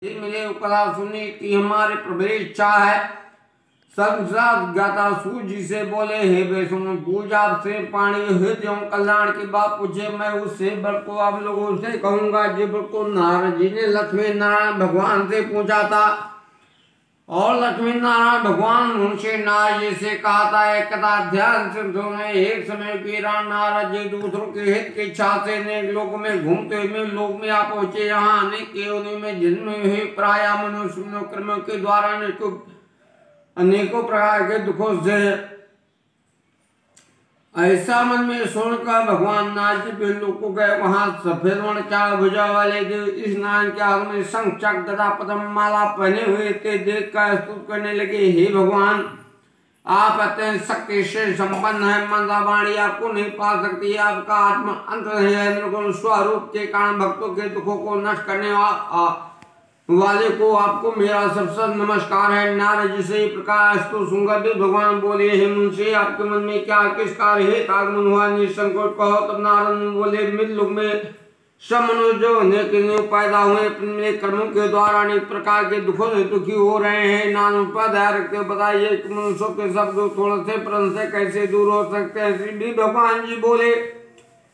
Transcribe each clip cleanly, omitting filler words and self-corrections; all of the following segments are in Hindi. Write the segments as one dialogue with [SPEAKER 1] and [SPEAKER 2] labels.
[SPEAKER 1] मिले कथा सुनी कि हमारे प्रभु इच्छा है। संसार ज्ञाता सूजी से बोले, हे वैष्णव पूजा से पानी हृदयों कल्याण की बात पूछे, मैं उससे बर को आप लोगों से कहूंगा। जी बर को नारद जी ने लक्ष्मी नारायण भगवान से पूछा था और लक्ष्मी नारायण भगवान उनसे नारद जी से कहा था। एक कथा ध्यान से सुने। एक समय की नारद जी दूसरों के हित की इच्छा से अनेक लोगों में घूमते हुए लोक में आ पहुंचे। यहाँ अनेक योनियों में जन्म हुए प्राय मनुष्य कर्मों के द्वारा अनेकों प्रकार के दुखों से ऐसा मन में सुनकर भगवान नारद जी फिर लोग को गए। वहां सफेद वर्ण चार भुजा वाले देव स्नान के हाथ में शंख चक्र तथा पद्म माला पहने हुए थे देख कर स्तुति करने लगे, हे भगवान आप अत्यंत शक्ति से संपन्न है। मंदा वाणी आपको नहीं पा सकती। आपका आत्मा अंत है। निर्गुण स्वरूप के कारण भक्तों के दुखों को नष्ट करने वाले को आपको मेरा सबसे नमस्कार है। नारद जी से प्रकार सुनकर भी भगवान बोले, हे मुंशी आपके मन में क्या किस कार्य है आगमन हुआ निसंकोच कहो। तब नारद बोले, मृत्यु में सब मनुष्य जो अनेक पैदा हुए अपने कर्मों के द्वारा अनेक प्रकार के दुखों से दुखी हो रहे हैं। नाम पर दया रखते बताइए कि मनुष्यों के सब दुख थोड़े से प्रण से कैसे दूर हो सकते हैं। श्री भी भगवान जी बोले,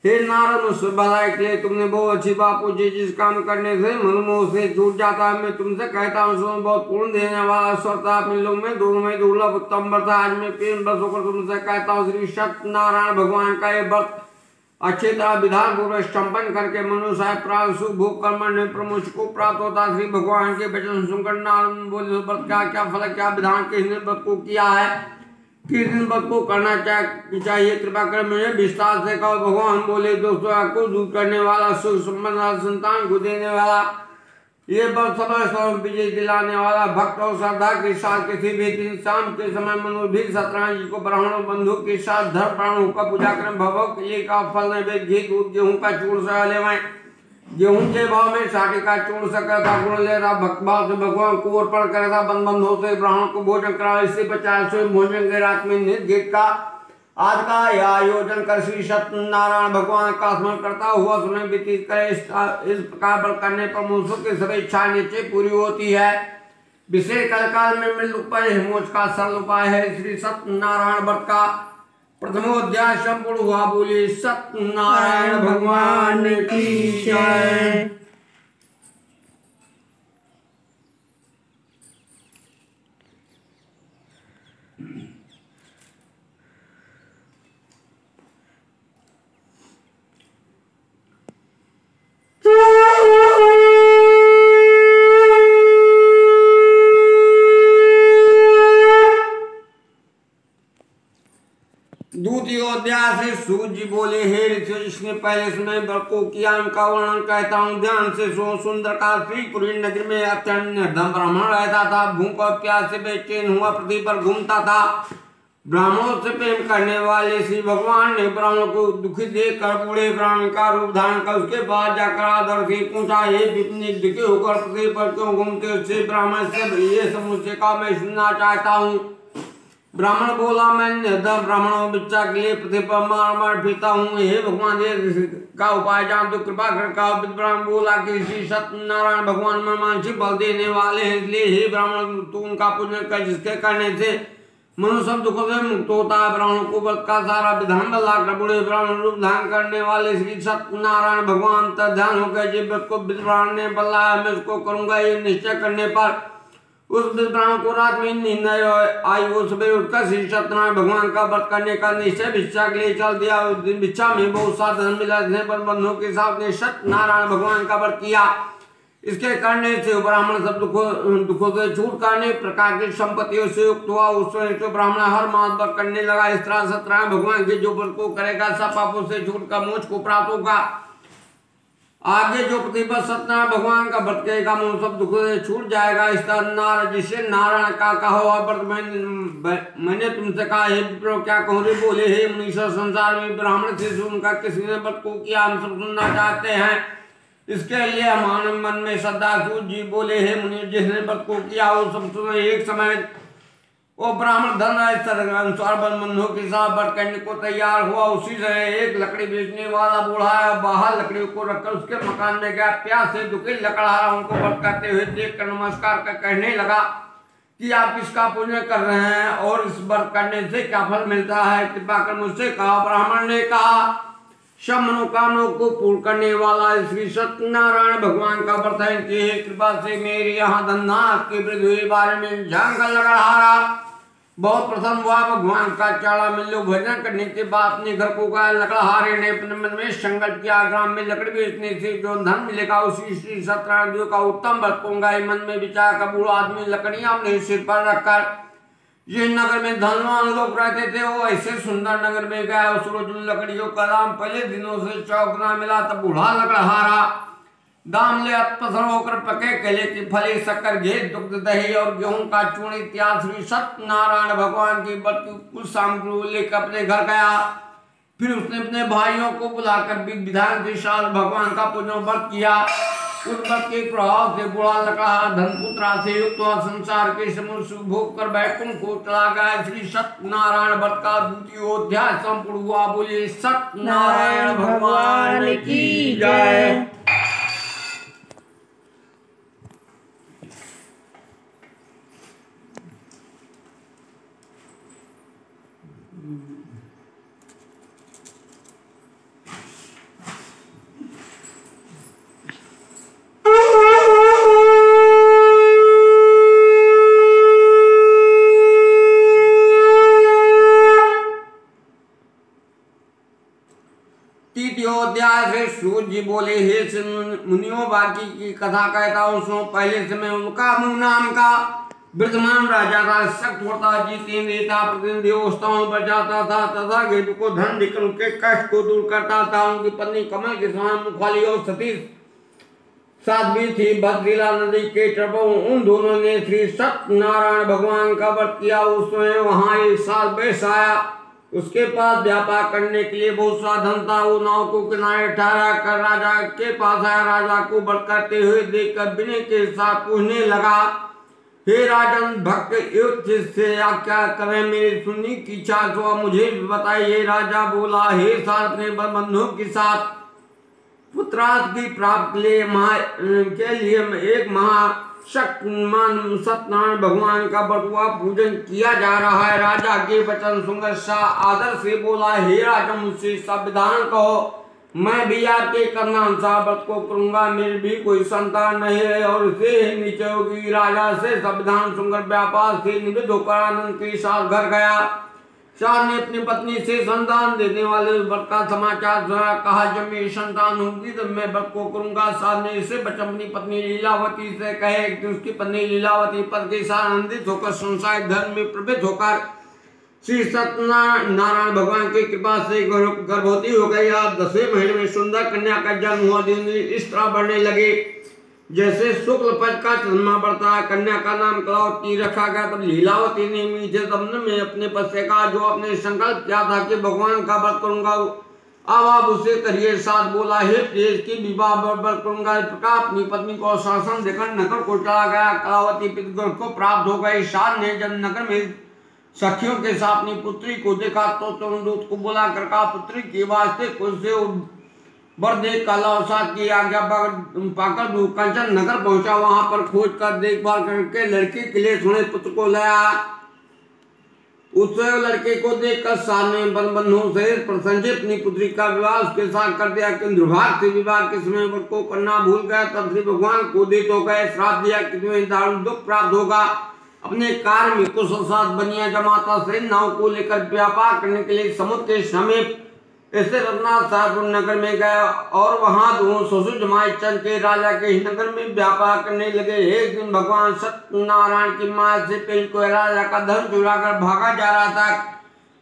[SPEAKER 1] हे नारद उस भलाई के लिए तुमने बहुत अच्छी बात पूछी। जिस काम करने से मनमोह से छूट जाता है मैं तुमसे कहता हूँ सुनो, बहुत पूर्ण देने वाला स्वता अपने लोग में दोनों में दुर्लभ उत्तम व्रत। आज मैं 3 वर्ष होकर तुमसे कहता हूँ। श्री सत्यनारायण भगवान का ये व्रत अच्छी तरह विधान पूर्वक संपन्न करके मनुष्य प्राण सुख भोग कर्म प्रमुख को प्राप्त होता। श्री भगवान के वचन सुनकर नारद बोले, व्रत क्या क्या फल क्या विधान किसने व्रत को किया है, किस दिन व्रत को करना चाहिए, कृपा कर मुझे विस्तार से कहो। भगवान बोले, दोस्तों आपको दूर करने वाला सुख संपन्न संतान को देने वाला ये व्रत स्वरूप विजय दिलाने वाला भक्त और श्रद्धा के साथ किसी भी दिन शाम के समय मनुष्य भी सत्यनारायण जी को ब्राह्मणों बंधु के साथ धर्म प्राणों का पूजा करें। भगव के लिए का फल नैवेद्य घी दूध गेहूं का चूर्ण सा लेवाएं। गेहूं के भाव में साटी का चूर्ण सकता था गुण ले रहा भक्त भाव से भगवान को अर्पण करे था। बंधु से ब्राह्मण को भोजन करा। इससे 50 भोजन के रात में निर्गीत का आज का यह आयोजन कर श्री सत्यनारायण भगवान का स्मरण करता हुआ समय व्यतीत करे। इस प्रकार व्रत करने पर मनुष्यों की सभी इच्छा नीचे पूरी होती है। विशेष काल में मृत्यु पर मोक्ष का सरल उपाय है। श्री सत्यनारायण व्रत का प्रथमोध्याय संपूर्ण हुआ। बोले सत्यनारायण भगवान की जय। दूसरी अध्याय से सूर्य जी बोले, हे ऋषि जिसने पहले समय व्रत को किया उनका वर्णन कहता हूँ। ध्यान से सो। सुंदर का श्रीपुरी नगरी में अत्यंत निर्धन ब्राह्मण रहता था। भूख और प्यास से बेचैन हुआ पृथ्वी पर घूमता था। ब्राह्मणों से प्रेम करने वाले श्री भगवान ने ब्राह्मण को दुखी देख कर बूढ़े ब्राह्मण का रूप धारण कर उसके बाद जाकर आदर से पूछा, हे विपनी दुखी होकर पृथ्वी पर क्यों घूमते? उससे ब्राह्मण से ये समस्या का मैं सुनना चाहता हूँ। ब्राह्मण बोला, मैं निर्धन ब्राह्मणों बिच्चा के लिए पृथ्वी पर मार मार फिरता हूँ। हे भगवान का उपाय जान तो कृपा कर का। ब्राह्मण बोला कि श्री सत्यनारायण भगवान में मानसिक बल देने वाले हैं, इसलिए हे ब्राह्मण तू उनका पूजन कर जिसके करने से मनुष्य सब दुखों से मुक्त होता है। ब्राह्मण को व्रत का सारा विधान बदलाकर बूढ़े ब्राह्मण रूप धारण करने वाले श्री सत्यनारायण भगवान तक ध्यान होकर जिस व्रत को ब्राह्मण ने बदलाया मैं उसको करूंगा ये निश्चय करने पर उस ब्राह्मण को रात में नींद आई। वो सुबह उठकर श्री सत्यनारायण भगवान का व्रत करने का निश्चय भिक्षा के लिए चल दिया। उस दिन भिक्षा में बहुत सा धन मिला जिसने पर बंधुओं के साथ ने सत्यनारायण भगवान का व्रत किया। इसके करने से ब्राह्मण सब दुखों से छूट करने प्रकार की संपत्तियों से युक्त हुआ। उस समय तो ब्राह्मण हर मास व्रत करने लगा। इस तरह सत्यनारायण भगवान के जो व्रत को करेगा सब पापों से छूट कर मोक्ष को प्राप्त होगा। आगे जो पृथ्वी पर सत्यनारायण भगवान का व्रत करेगा मनुष्य सब दुखों से छूट जाएगा। इस तरह नारद जी से नारायण का कहा हुआ व्रत मैंने तुमसे कहा, हे विप्रो क्या कहूँ रे? बोले, हे मुनीश्वर संसार में ब्राह्मण से उनका किसी ने व्रत को किया हम सब सुनना चाहते हैं। इसके लिए हमारे मन में श्रद्धा। सूर्य जी बोले, हे मुनि जिसने व्रत को किया वो सब सुनो। एक समय वो ब्राह्मण धन अनुसार बंधु के साथ व्रत करने को तैयार हुआ। उसी से एक लकड़ी बेचने वाला बूढ़ा बाहर लकड़ी को रखकर उसके मकान में गया। प्यास से दुखी लकड़हारा उनको व्रत करते हुए देखकर नमस्कार कर कहने लगा कि आप किसका पुण्य कर रहे हैं और इस व्रत करने से क्या फल मिलता है, कृपा कर मुझसे कहा। ब्राह्मण ने कहा, सब मनोकामनाओं को पूर्ण करने वाला श्री सत्यनारायण भगवान का व्रत है। इनकी कृपा से मेरे यहाँ धंधा की वृद्धि हुई। बारे में जानकर लकड़हारा बहुत प्रसन्न हुआ। भगवान का चाड़ा मिलो भजन करने के बाद अपने घर को गया। लकड़हारे ने अपने मन में संकल्प किया, ग्राम में लकड़ी बेचने से जो धन मिलेगा उसी श्री सत्यनारायण का उत्तम व्रत करूंगा। मन में विचार कर बूढ़ा आदमी लकड़ियां अपने सिर पर रखकर जिस नगर में धनवान लोग रहते थे वो ऐसे सुंदर नगर में गया। उस रोज उन लकड़ियों का दाम पहले दिनों से चौगुना मिला। तब बूढ़ा लकड़हारा दाम ले अत्पसर होकर पके केले की फली, शक्कर, घी, दुग्ध, दही और गेहूं का चूर्ण इत्यादि श्री सत्यनारायण भगवान की व्रत की कुछ सामग्री लेकर अपने घर गया। फिर उसने अपने भाइयों को बुलाकर विधान के साथ भगवान का पूजन व्रत किया। उस व्रत के प्रभाव से बूढ़ा लकड़हारा धनपुत्रा से युक्त हुआ। संसार के समुद्र सुख भोग कर बैकुंठ को चला गया। श्री सत्यनारायण व्रत का द्वितीय अध्याय संपूर्ण हुआ। बोलिए सत्यनारायण भगवान की जय। सूर्य जी बोले, हे मुनियों, बाकी की कथा कहता हूँ सुनो। पहले समय उनका मुंह नाम का विद्यमान राजा था। सख्त होता, जितेंद्र था, प्रतिदिन देवस्थानों पर जाता था तथा गरीब को धन देकर उनके कष्ट को दूर करता था। उनकी पत्नी कमल के समान मुखाली और सती साध्वी थी। भद्रीला नदी के तट उन दोनों ने श्री सत्यनारायण भगवान का व्रत किया। उसमें वहां एक साल बैस आया। उसके पास व्यापार करने के लिए बहुत साधन था। वो नाव को किनारे ठहरा कर राजा के पास आया। राजा को व्रत करते हुए देखकर विनय के साथ पूछने लगा, हे राजन, भक्त युद्ध से क्या करें, मेरी सुनने की इच्छा तो मुझे बताइए। राजा बोला, हे साथ अपने बंधुओं के साथ पुत्रार्थ की प्राप्ति के लिए एक महाशक्तिमान सत्यनारायण भगवान का बटुआ पूजन किया जा रहा है। राजा के वचन सुनकर शाह आदर से बोला, हे राजा, मुझसे संविधान कहो, मैं भी आपके करना अनुसार व्रत को करूंगा। मेरी भी कोई संतान नहीं है और इसे नीचे होगी। राजा से संविधान सुनकर व्यापार से निवृत्त होकर आनंद के साथ घर गया। शाह ने अपनी पत्नी से संतान देने वाले व्रत का समाचार सुना। कहा, जब मेरी संतान होगी तब मैं व्रत को करूंगा। शाह ने इसे अपनी पत्नी लीलावती से कहे कि उसकी पत्नी लीलावती पद के साथ आनंदित होकर संसार धर्म में प्रवृत्त होकर श्री सत्यनारायण भगवान की कृपा से गर्भवती हो गई। आप 10वें महीने में सुंदर कन्या का जन्म हुआ। दिन इस तरह बढ़ने लगे जैसे शुक्ल पक्ष का चंद्रमा बढ़ता है। कन्या का नाम कलावती रखा गया। तब लीलावती ने मीठे शब्द में अपने पति से कहा, जो आपने संकल्प किया था कि भगवान का व्रत करूंगा, अब आप उसे करिए। साथ बोला, हे प्रिय, की विवाह व्रत करूंगा। इस प्रकार अपनी पत्नी को शासन देकर नगर को चला गया। कलावती पितृगृह को प्राप्त हो गई। शाह ने जब नगर में सखियों के साथ अपनी पुत्री को देखा तो दूत को बुला कर कहा, पुत्री के वास्ते कुछ से वर देख कलावसा की आज्ञा पाकर कंचन नगर पहुंचा। वहां पर खोज कर देखभाल करके लड़की के लिए सुने पुत्र को लाया। उस लड़के को देखकर शाह ने बंधुओं से प्रसन्नचित्त अपनी पुत्री का विवाह उसके साथ कर दिया। किंतु दुर्भाग्य से विवाह के समय वर को करना भूल गया। तब श्री भगवान क्रोधित हो गए, श्राप दिया कि तुम्हें दारुण दुख प्राप्त होगा। अपने कार्य में कुशल साथ बनिया जमाता से नाव को लेकर व्यापार करने के लिए समुद्र के समीप ऐसे रत्नाथ साहब नगर में गया और वहां दोनों ससुर जमाई चल के राजा के नगर में व्यापार करने लगे। एक दिन भगवान सत्यनारायण की मां से पेल को राजा का धन चुरा कर भागा जा रहा था।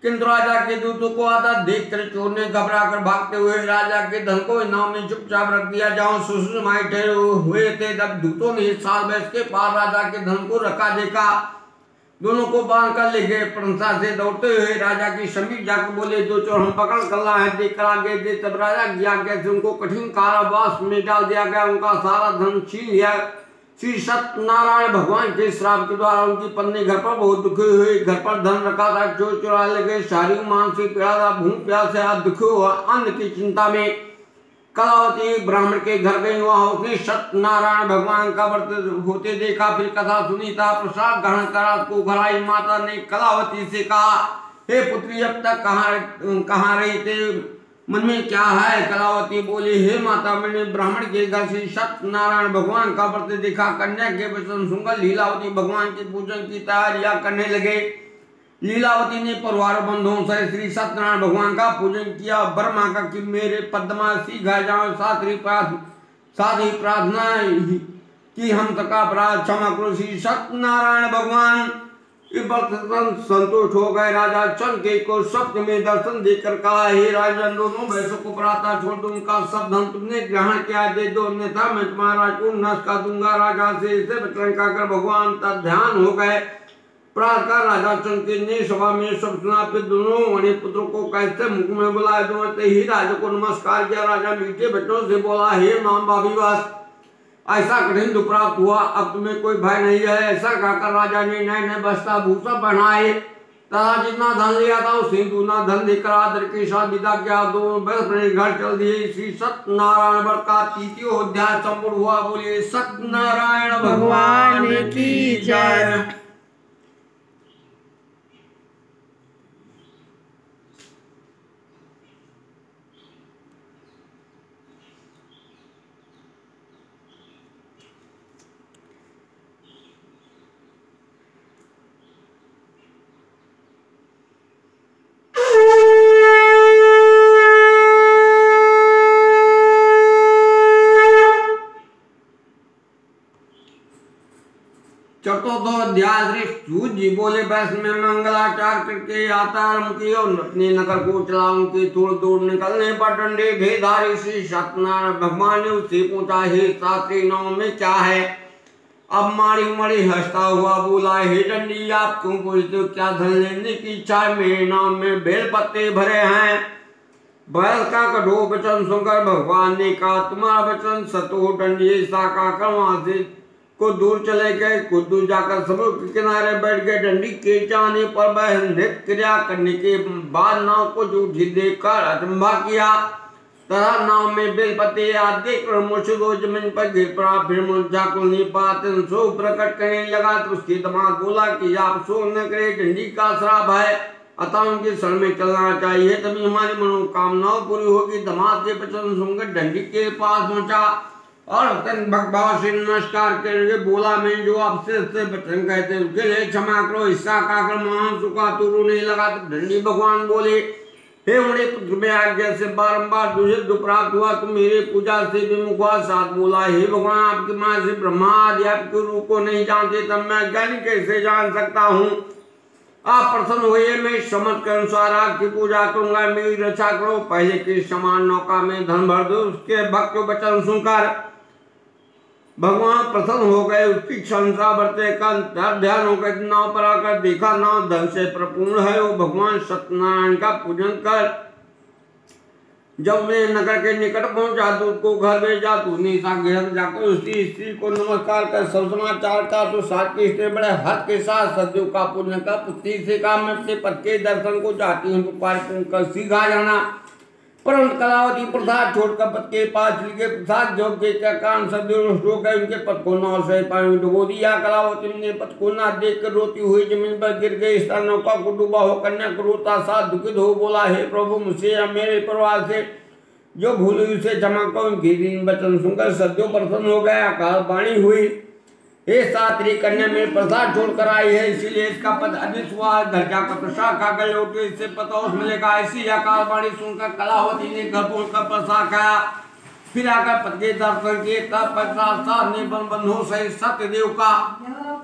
[SPEAKER 1] किंतु राजा के दूतों को आता देख कर चोर ने घबरा कर भागते हुए राजा के धन को नाव में चुपचाप रख दिया। जहाँ ससुर जमाई ठहरे हुए थे, तब दूतों ने साल बैस के पार राजा के धन को रखा देखा। दोनों को बांध कर ले गए। प्रशंसा से दौड़ते हुए राजा की समीप जाकर बोले, जो चोर हम पकड़ कर लाए हैं देख कर आगे दे। तब राजा की आज्ञा से उनको कठिन कारावास में डाल दिया गया। उनका सारा धन छीन लिया श्री सत्यनारायण भगवान के श्राप के द्वारा उनकी पत्नी घर पर बहुत दुखी हुई। घर पर धन रखा था, चोर चुरा ले गए। शारीरिक मानसिक पीड़ा था, भूख प्यास से आप दुखी हुआ। अन्न की चिंता में कलावती ब्राह्मण के घर गई। वहां उसने सत्यनारायण भगवान का व्रत होते देखा। फिर कथा सुनी था, प्रसाद ग्रहण करा को घर आई। माता ने कलावती से कहा, हे पुत्री अब तक कहाँ रही थे, मन में क्या है? कलावती बोली, हे माता मैंने ब्राह्मण के घर से सत्यनारायण भगवान का व्रत देखा। कन्या के वचन सुनकर लीलावती भगवान के पूजन की तैयारियां करने लगे। लीलावती ने परिवार बंधुओं से श्री सत्यनारायण भगवान का पूजन किया। वर मांगा कि मेरे पद्मा सीखा जाओ। साथ ही प्रार्थना कि हम तक अपराध क्षमा करो। श्री सत्यनारायण भगवान संतुष्ट हो गए। राजा चंके को स्वप्न में दर्शन देकर कहा, हे राजन, दोनों भैंसों को पराता छोड़ दो, उनका सब धन तुमने ग्रहण किया दे दो, अन्यथा मैं तुम्हारा राजकुल नष्ट कर दूंगा। राजा से इसे वचन कहकर भगवान तक ध्यान हो गए। प्रातः राजा चंके ने सभा में सब सुना। फिर दोनों मणि पुत्रों को कैसे मुख में बुलाए दो, ही राजा को नमस्कार किया। राजा मीठे बच्चों से बोला, हे मां भाभीवास, ऐसा कठिन दुख प्राप्त हुआ, अब तुम्हें कोई भय नहीं है। ऐसा कहकर राजा ने नए नए वस्त्र भूषण पहनाए तथा जितना धन लिया था उसे दूना धन देकर आदर के साथ विदा किया। दोनों अपने घर चल दिए। श्री सत्यनारायण व्रत का तृतीय अध्याय संपूर्ण हुआ। बोलिए सत्यनारायण भगवान की जय। चतुर्थोध्याय श्री सूत जी बोले, वैश्य में मंगलाचार करके यात्रारंभ की और अपने नगर को चला। उनके थोड़ी दूर निकलने पर डंडे भेधारी श्री सत्यनारायण भगवान ने उससे पूछा, हे शास्त्री, नाव में क्या है? अब मारी मड़ी हंसता हुआ बोला, हे डंडी, आप क्यों पूछते हो? क्या धन लेने की इच्छा है? मेरे नाम में बेल पत्ते भरे हैं। बैल का कठोर वचन सुनकर भगवान ने कहा, तुम्हारा वचन सत्य हो। डंडी ऐसा कहकर वहां से को दूर चले गए। कुछ दूर जाकर समुद्र के किनारे बैठ गए। डंडी के जाने पर वह नृत्य क्रिया करने के बाद नाव को झूठी देखकर अचंभा किया तथा नाव में बेलपत्ते आदि देखकर मुर्शिदो जमीन पर गिर पड़ा। फिर मुर्जा को नहीं पाते सो प्रकट करने लगा तो उसके दिमाग बोला कि आप सो न करे, डंडी का श्राप है, अतः उनके शरण में चलना चाहिए, तभी हमारी मनोकामनाओं पूरी होगी। दमाद के वचन सुनकर डंडी के पास पहुंचा और भक्तभाव से नमस्कार करके बोला, मैं जो आपसे वचन कहते उसके लिए क्षमा करो। हिस्सा कहकर महान सुखा तो रोने लगा। तो डंडी भगवान बोले, हे मुझे पुत्र में आज्ञा से बारंबार तुझे दुख प्राप्त हुआ, तुम मेरे पूजा से विमुख हुआ। साथ बोला, हे भगवान, आपकी माँ से ब्रह्मा आदि आपके रूप को नहीं जानते, तब मैं ज्ञानी कैसे जान सकता हूँ? आप प्रसन्न हुए, मैं समझ के अनुसार आपकी पूजा करूंगा, मेरी रक्षा करो। पहले के समान नौका में धन भर दो। उसके भक्त वचन सुनकर भगवान प्रसन्न हो गए। उसकी क्षमता बढ़ते का ध्यान होकर नाव पर आकर देखा नाव धन से परिपूर्ण है। वो भगवान सत्यनारायण का पूजन कर जब मैं नगर के निकट पहुंचा तो उसको घर भेजा। तो निशा घर जाकर उसकी स्त्री को नमस्कार कर सब समाचार का तो साथ की स्त्री बड़े हर्ष के साथ सदैव का पूजन का पुत्री से कहा, मैं अपने पति के दर्शन को चाहती हूँ, तो कार्य कर सीखा जाना। परंतु कलावती प्रसाद छोड़कर पद के पास चली। प्रसाद जो के कारण सदैव हो गए। उनके पद को नाव से पानी डुबो दिया। कलावती ने पद को ना देख कर रोती हुई जमीन पर गिर गई। इस तरह नौका को डूबा हो कन्या को रोता साथ दुखित हो बोला, हे प्रभु, मुझसे या मेरे परिवार से जो भूल हुई उसे क्षमा करो। उनकी दीन वचन सुनकर सदैव प्रसन्न हो गया। आकाशवाणी हुई, हे सात्री, कन्या में प्रसाद छोड़कर आई है, इसीलिए इसका पद अनिष्ट हुआ। घर जाकर प्रसाद खाकर लौटे, इससे पतोष मिलेगा। ऐसी आकाशवाणी सुनकर कलावती ने घर पहुंचकर प्रसाद खाया। फिर आकर पति के दर्शन किए। तब पश्चात ने वन बंधुओं सहित सत्यदेव का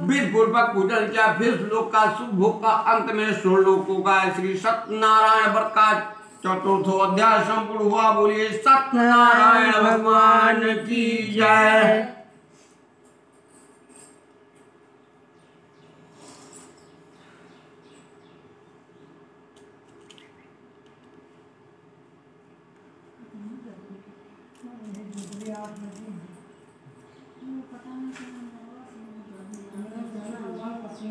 [SPEAKER 1] विधि पूर्वक पूजन किया। फिर श्लोक का शुभ भोग का अंत में स्वलोकों का श्री सत्यनारायण व्रत का चतुर्थो अध्याय संपूर्ण हुआ। बोलिए सत्यनारायण भगवान की जय।
[SPEAKER 2] पता नहीं
[SPEAKER 1] पंचमोध्याय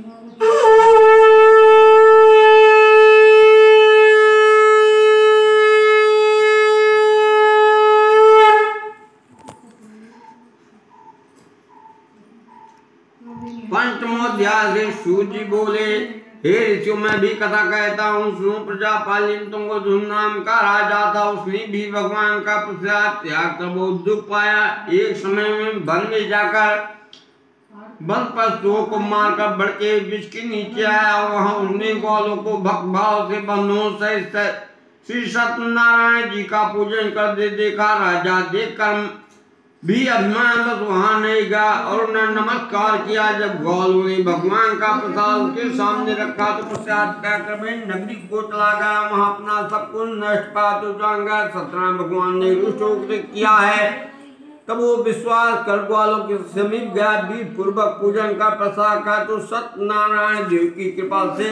[SPEAKER 1] से सूजी बोले, हे ऋषियों मैं भी कथा कहता हूँ सुनो। प्रजापालिन तुमको धुन नाम का राजा था, उसने भी भगवान का प्रसाद त्याग कर बहुत दुख पाया। एक समय में वन में जाकर वन पशुओं को मारकर बढ़ के वृक्ष के नीचे आया और वहां उसने ग्वालों को भक्त भाव से बंधुओं से श्री सत्यनारायण जी का पूजन करते देखा। राजा देखकर भी अभिमानवश वहां नहीं गया और उन्होंने नमस्कार किया। जब ग्वालों ने भगवान का प्रसाद उसके सामने रखा तो प्रसाद त्यागकर वह नगरी को चला गया। वहां अपना सब कुछ नष्ट पा तो सत्यनारायण भगवान ने रुष्ट होकर किया है। तब वो विश्वास कर ग्वालों के समीप गया, भी पूर्वक पूजन का प्रसाद का तो सत्यनारायण देव की कृपा से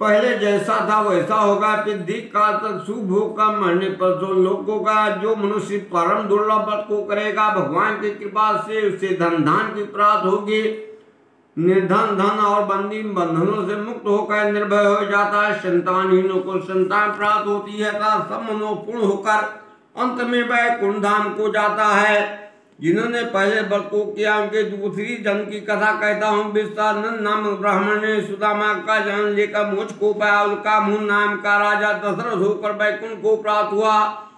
[SPEAKER 1] पहले जैसा था वैसा होगा। फिर दीर्घ काल तक शुभ होकर मरने पर जो लोगों का जो मनुष्य परम दुर्लभ व्रत को करेगा भगवान की कृपा से उसे धन धान की प्राप्त होगी। निर्धन धन और बंदी बंधनों से मुक्त होकर निर्भय हो जाता है। संतानहीनों को संतान प्राप्त होती है तथा सब मनोपूर्ण होकर अंत में वह कुंड धाम को जाता है। जिन्होंने पहले व्रत को किया उनके दूसरी जन्म की कथा कहता हूँ। विश्वानंद नाम ब्राह्मण ने सुदामा का जन्म लेकर मोक्ष को पाया। उसका मुंह नाम का राजा दशरथ होकर वैकुंठ को प्राप्त हुआ।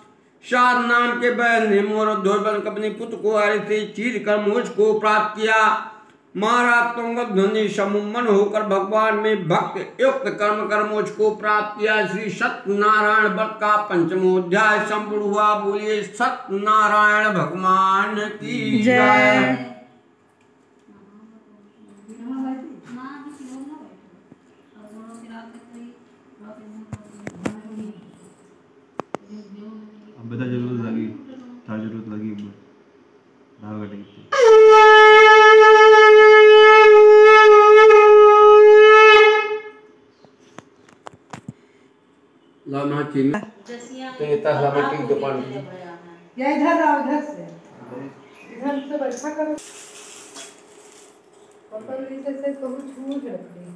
[SPEAKER 1] शाद नाम के बहन ने मोर अपने पुत्र को हरि से चीर कर मोक्ष को प्राप्त किया। महाराज तुंगध्वनि समुमन होकर भगवान में भक्त युक्त कर्म कर मोक्ष को प्राप्त किया। श्री सत्यनारायण व्रत का पंचमोध्याय संपूर्ण हुआ। बोलिए सत्यनारायण भगवान की जय।
[SPEAKER 2] बता जरूरत लगी था, जरूरत लगी
[SPEAKER 1] लाना चीनी दुकान
[SPEAKER 3] या इधर आओ, इधर से बैठा करो। पकड़ लीजिए से तो छूट जाती है।